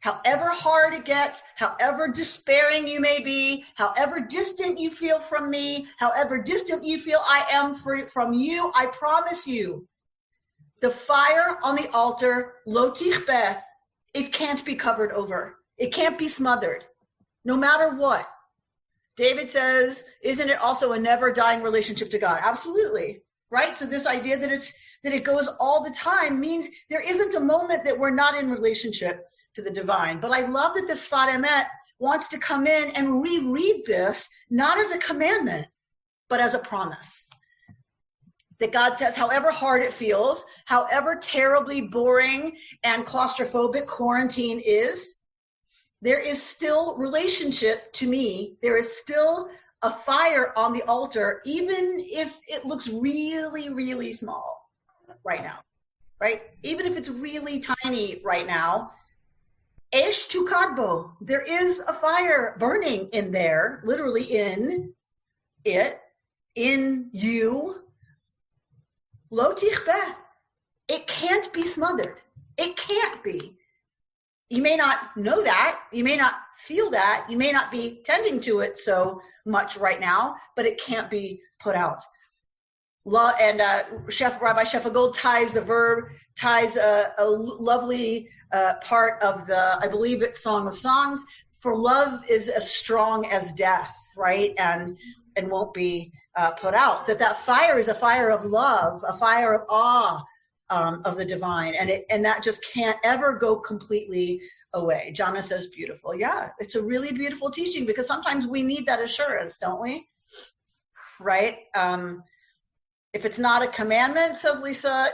Speaker 2: However hard it gets, however despairing you may be, however distant you feel from me, however distant you feel I am from you, I promise you, the fire on the altar, lo tichbeh, it can't be covered over. It can't be smothered, no matter what. David says, isn't it also a never dying relationship to God? Absolutely, right? So this idea that it goes all the time means there isn't a moment that we're not in relationship to the divine. But I love that the Sfat Emet wants to come in and reread this, not as a commandment, but as a promise. That God says, however hard it feels, however terribly boring and claustrophobic quarantine is, there is still relationship to me. There is still a fire on the altar, even if it looks really, really small right now, right? Even if it's really tiny right now, Esh tukadbo, there is a fire burning in there, literally in it, in you. Lo tichbeh. It can't be smothered. It can't be. You may not know that. You may not feel that. You may not be tending to it so much right now, but it can't be put out. And Rabbi Sheffield ties a lovely part of I believe it's Song of Songs. For love is as strong as death, right? And won't be put out. That fire is a fire of love, a fire of awe of the divine, and that just can't ever go completely away. Jana says, beautiful. Yeah, it's a really beautiful teaching because sometimes we need that assurance, don't we? Right? If it's not a commandment, says Lisa,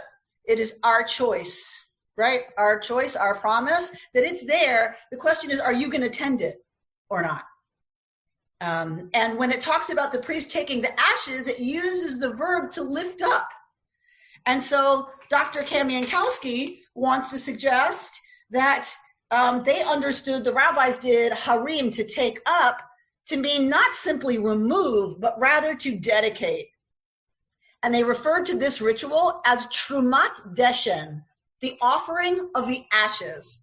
Speaker 2: it is our choice, right? Our choice, our promise, that it's there. The question is, are you going to tend it or not? And when it talks about the priest taking the ashes, it uses the verb to lift up. And so Dr. Kamiankowski wants to suggest that they understood, the rabbis did, harim, to take up, to mean not simply remove, but rather to dedicate. And they referred to this ritual as trumat deshen, the offering of the ashes.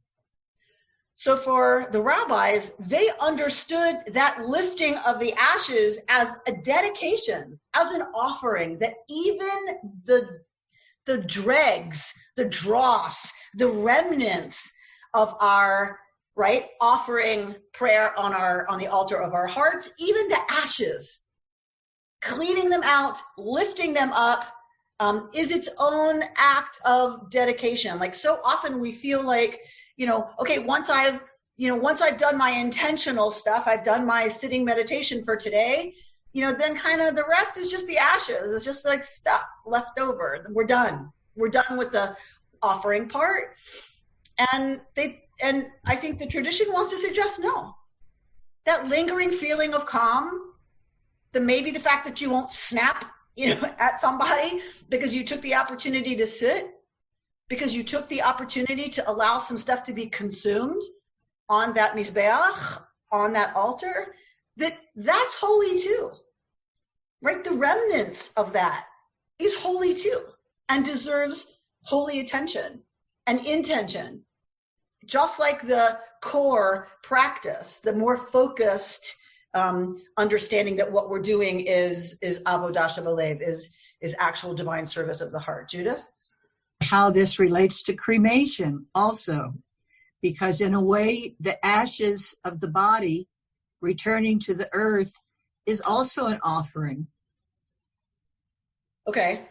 Speaker 2: So for the rabbis, they understood that lifting of the ashes as a dedication, as an offering, that even the dregs, the dross, the remnants of our offering prayer on the altar of our hearts, even the ashes, cleaning them out, lifting them up, is its own act of dedication. Like so often we feel like, okay, once I've done my intentional stuff, I've done my sitting meditation for today, then kind of the rest is just the ashes. It's just like stuff left over. We're done. We're done with the offering part. And I think the tradition wants to suggest no. That lingering feeling of calm, maybe the fact that you won't snap, at somebody because you took the opportunity to sit, because you took the opportunity to allow some stuff to be consumed on that mizbeach, on that altar, that's holy too, right? The remnants of that is holy too and deserves holy attention and intention. Just like the core practice, the more focused understanding that what we're doing is avodah shebalev, is actual divine service of the heart. Judith?
Speaker 9: How this relates to cremation also, because in a way, the ashes of the body returning to the earth is also an offering.
Speaker 2: Okay.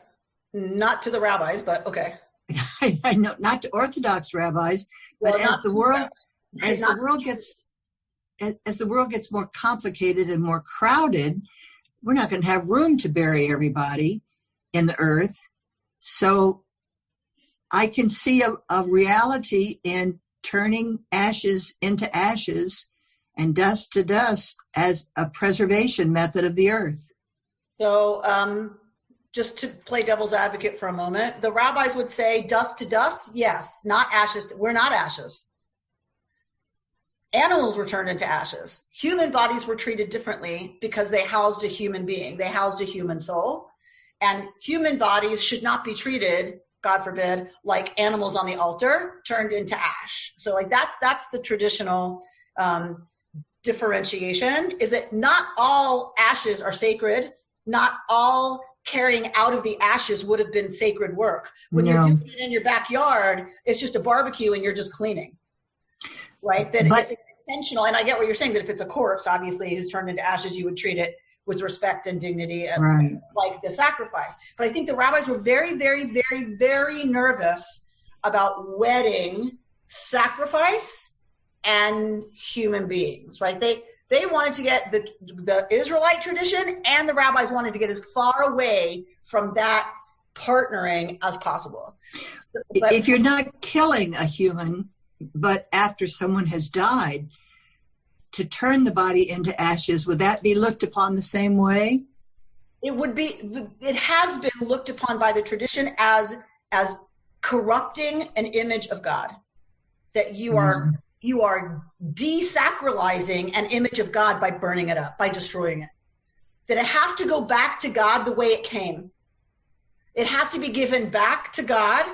Speaker 2: Not to the rabbis, but okay.
Speaker 9: I know, not to Orthodox rabbis, but as the world gets more complicated and more crowded, we're not going to have room to bury everybody in the earth. So I can see a reality in turning ashes into ashes and dust to dust as a preservation method of the earth.
Speaker 2: So just to play devil's advocate for a moment, the rabbis would say dust to dust, yes, not ashes. We're not ashes. Animals were turned into ashes. Human bodies were treated differently because they housed a human being. They housed a human soul. And human bodies should not be treated, God forbid, like animals on the altar turned into ash. So like that's the traditional differentiation, is that not all ashes are sacred. Not all carrying out of the ashes would have been sacred work. When you're doing it in your backyard, it's just a barbecue and you're just cleaning, right? It's intentional. And I get what you're saying, that if it's a corpse, obviously, who's turned into ashes, you would treat it with respect and dignity, like the sacrifice. But I think the rabbis were very, very, very, very nervous about wedding sacrifice and human beings, right? They wanted to get the Israelite tradition, and the rabbis wanted to get as far away from that partnering as possible. But
Speaker 9: if you're not killing a human, but after someone has died, to turn the body into ashes, would that be looked upon the same way?
Speaker 2: It would be. It has been looked upon by the tradition as corrupting an image of God, that you are desacralizing an image of God by burning it up, by destroying it. That it has to go back to God the way it came. It has to be given back to God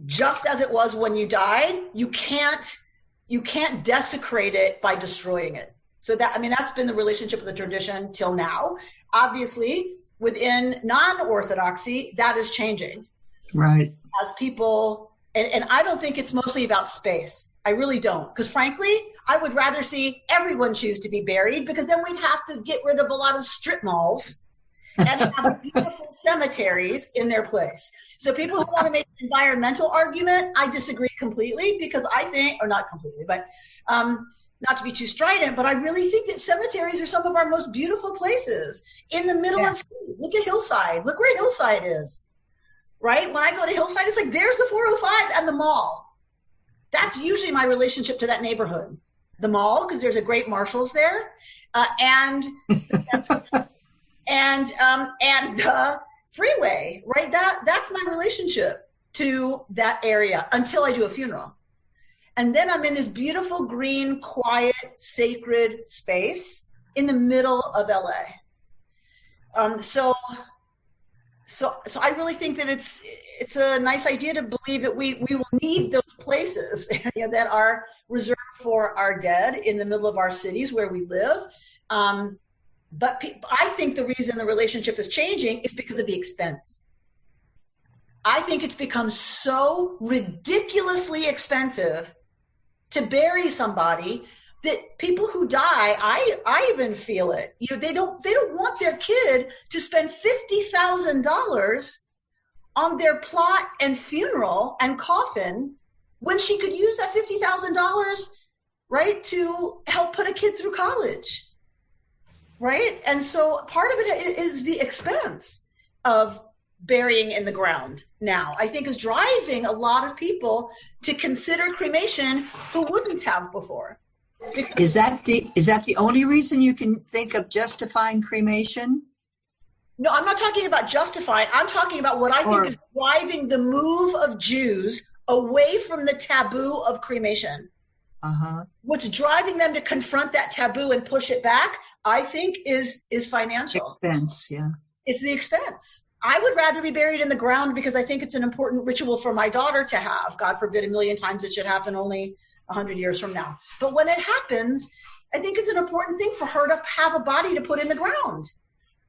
Speaker 2: just as it was when you died. You can't desecrate it by destroying it. So that's been the relationship of the tradition till now. Obviously, within non-Orthodoxy, that is changing.
Speaker 9: Right.
Speaker 2: As people, and I don't think it's mostly about space. I really don't. Because frankly, I would rather see everyone choose to be buried, because then we'd have to get rid of a lot of strip malls and have beautiful cemeteries in their place. So people who want to make an environmental argument, I disagree completely, because I think, or not completely, but not to be too strident, but I really think that cemeteries are some of our most beautiful places in the middle of cities. Look at Hillside. Look where Hillside is, right? When I go to Hillside, it's like there's the 405 and the mall. That's usually my relationship to that neighborhood. The mall, because there's a great Marshalls there, and the freeway, right? That's my relationship to that area until I do a funeral. And then I'm in this beautiful, green, quiet, sacred space in the middle of LA. So I really think that it's a nice idea to believe that we will need those places that are reserved for our dead in the middle of our cities where we live. But I think the reason the relationship is changing is because of the expense. I think it's become so ridiculously expensive to bury somebody that people who die, I even feel it. They don't want their kid to spend $50,000 on their plot and funeral and coffin when she could use that $50,000, right, to help put a kid through college, right? And so part of it is the expense of burying in the ground now, I think, is driving a lot of people to consider cremation who wouldn't have before.
Speaker 9: Is that the only reason you can think of justifying cremation?
Speaker 2: No, I'm not talking about justifying. I'm talking about what I think is driving the move of Jews away from the taboo of cremation. What's driving them to confront that taboo and push it back, I think, is financial.
Speaker 9: Expense, yeah.
Speaker 2: It's the expense. I would rather be buried in the ground because I think it's an important ritual for my daughter to have. God forbid a million times it should happen only 100 years from now. But when it happens, I think it's an important thing for her to have a body to put in the ground.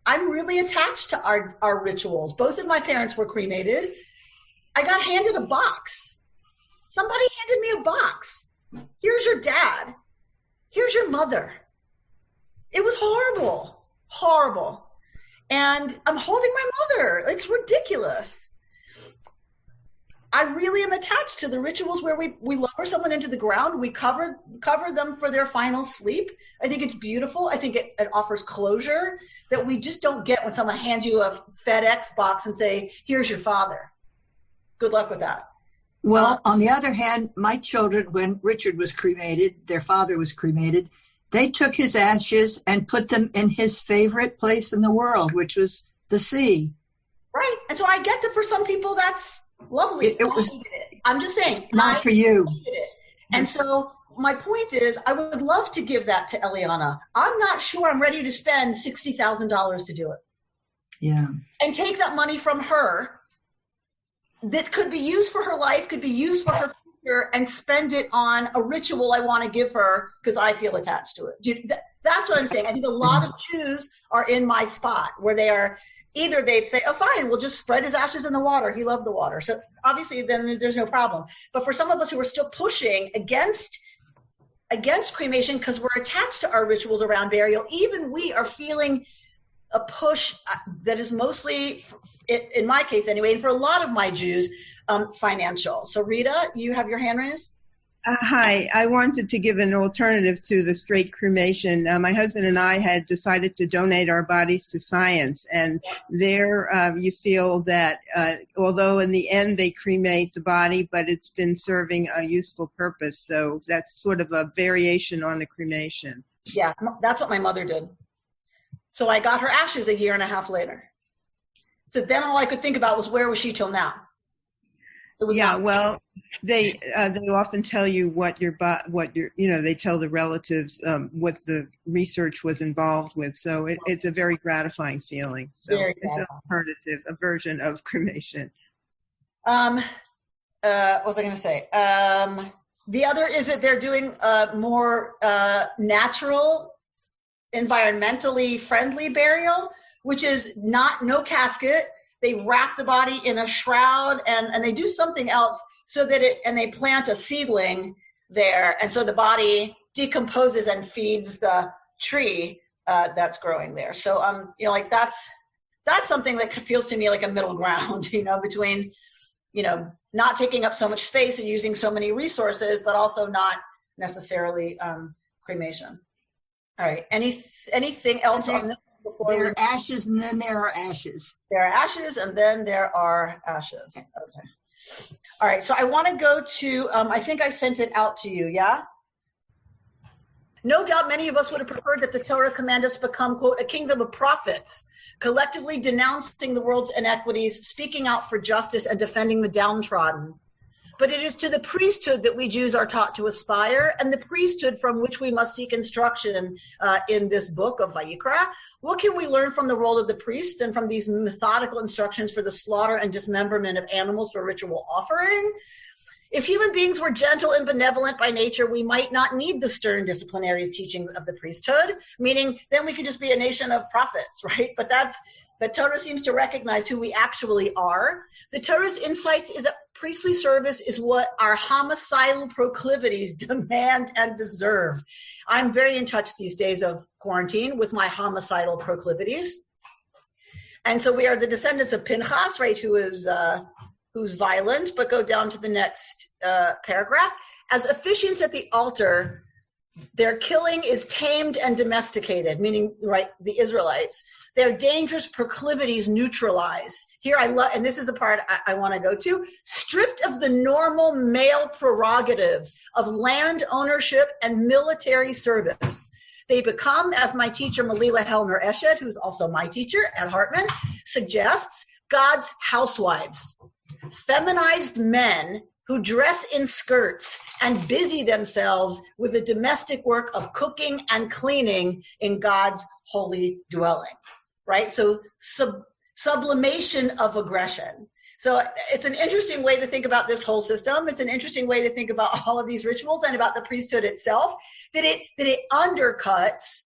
Speaker 2: I'm really attached to our rituals. Both of my parents were cremated. I got handed a box. Somebody handed me a box. Here's your dad. Here's your mother. It was horrible, horrible. And I'm holding my mother. It's ridiculous. I really am attached to the rituals where we lower someone into the ground. We cover them for their final sleep. I think it's beautiful. I think it offers closure that we just don't get when someone hands you a FedEx box and say, here's your father. Good luck with that.
Speaker 9: Well, on the other hand, my children, when Richard was cremated, their father was cremated, they took his ashes and put them in his favorite place in the world, which was the sea.
Speaker 2: Right. And so I get that for some people that's lovely.
Speaker 9: It was,
Speaker 2: I'm just saying.
Speaker 9: Not for you.
Speaker 2: And so my point is, I would love to give that to Eliana. I'm not sure I'm ready to spend $60,000 to do it.
Speaker 9: Yeah.
Speaker 2: And take that money from her that could be used for her life, could be used for her future, and spend it on a ritual I want to give her because I feel attached to it. That's what I'm saying. I think a lot of Jews are in my spot where they are either they say, oh, fine, we'll just spread his ashes in the water. He loved the water. So obviously then there's no problem. But for some of us who are still pushing against cremation because we're attached to our rituals around burial, even we are feeling a push that is mostly, in my case anyway, and for a lot of my Jews, financial. So Rita, you have your hand raised?
Speaker 10: Hi, I wanted to give an alternative to the straight cremation. My husband and I had decided to donate our bodies to science, and there you feel that although in the end they cremate the body, but it's been serving a useful purpose. So that's sort of a variation on the cremation.
Speaker 2: Yeah, that's what my mother did. So I got her ashes a year and a half later. So then all I could think about was, where was she till now?
Speaker 10: Well, they often tell you what your they tell the relatives what the research was involved with. So it's a very gratifying feeling. So it's an alternative, a version of cremation.
Speaker 2: What was I going to say? The other is that they're doing more natural, environmentally friendly burial, which is no casket. They wrap the body in a shroud and they do something else so that they plant a seedling there. And so the body decomposes and feeds the tree that's growing there. So, that's something that feels to me like a middle ground, between, not taking up so much space and using so many resources, but also not necessarily cremation. All right. Anything else on this?
Speaker 9: There are ashes and then there are ashes.
Speaker 2: There are ashes and then there are ashes. Okay. All right. So I want to go to, I think I sent it out to you. Yeah. No doubt many of us would have preferred that the Torah command us to become, quote, a kingdom of prophets, collectively denouncing the world's inequities, speaking out for justice and defending the downtrodden. But it is to the priesthood that we Jews are taught to aspire, and the priesthood from which we must seek instruction in this book of Vayikra. What can we learn from the role of the priest and from these methodical instructions for the slaughter and dismemberment of animals for ritual offering? If human beings were gentle and benevolent by nature, we might not need the stern disciplinary teachings of the priesthood, meaning then we could just be a nation of prophets, right? But Torah seems to recognize who we actually are. The Torah's insights is that priestly service is what our homicidal proclivities demand and deserve. I'm very in touch these days of quarantine with my homicidal proclivities. And so we are the descendants of Pinchas, right, who's violent, but go down to the next paragraph. As officiants at the altar, their killing is tamed and domesticated, meaning, right, the Israelites. Their dangerous proclivities neutralized. Here and this is the part I want to go to, stripped of the normal male prerogatives of land ownership and military service. They become, as my teacher Malila Helner Eshed, who's also my teacher at Hartman, suggests, God's housewives. Feminized men who dress in skirts and busy themselves with the domestic work of cooking and cleaning in God's holy dwelling, right? So sublimation of aggression. So it's an interesting way to think about this whole system. It's an interesting way to think about all of these rituals and about the priesthood itself, that it undercuts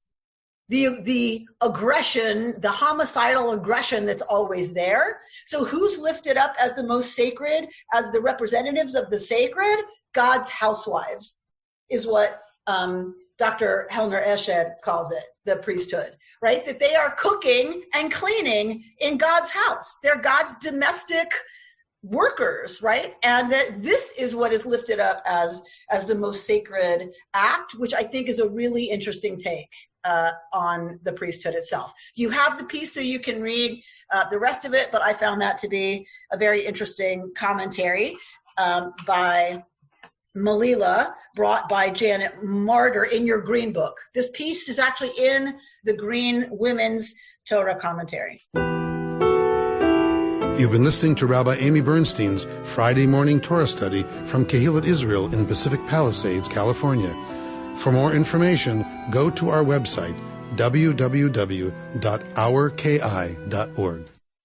Speaker 2: the aggression, the homicidal aggression that's always there. So who's lifted up as the most sacred, as the representatives of the sacred? God's housewives is what Dr. Helner Eshed calls it, the priesthood, right? That they are cooking and cleaning in God's house. They're God's domestic workers, right? And that this is what is lifted up as the most sacred act, which I think is a really interesting take on the priesthood itself. You have the piece so you can read the rest of it, but I found that to be a very interesting commentary by Malila, brought by Janet Martyr in your green book. This piece is actually in the Green Women's Torah Commentary.
Speaker 1: You've been listening to Rabbi Amy Bernstein's Friday morning Torah study from Kehillat Israel in Pacific Palisades, California. For more information, go to our website, www.ourki.org.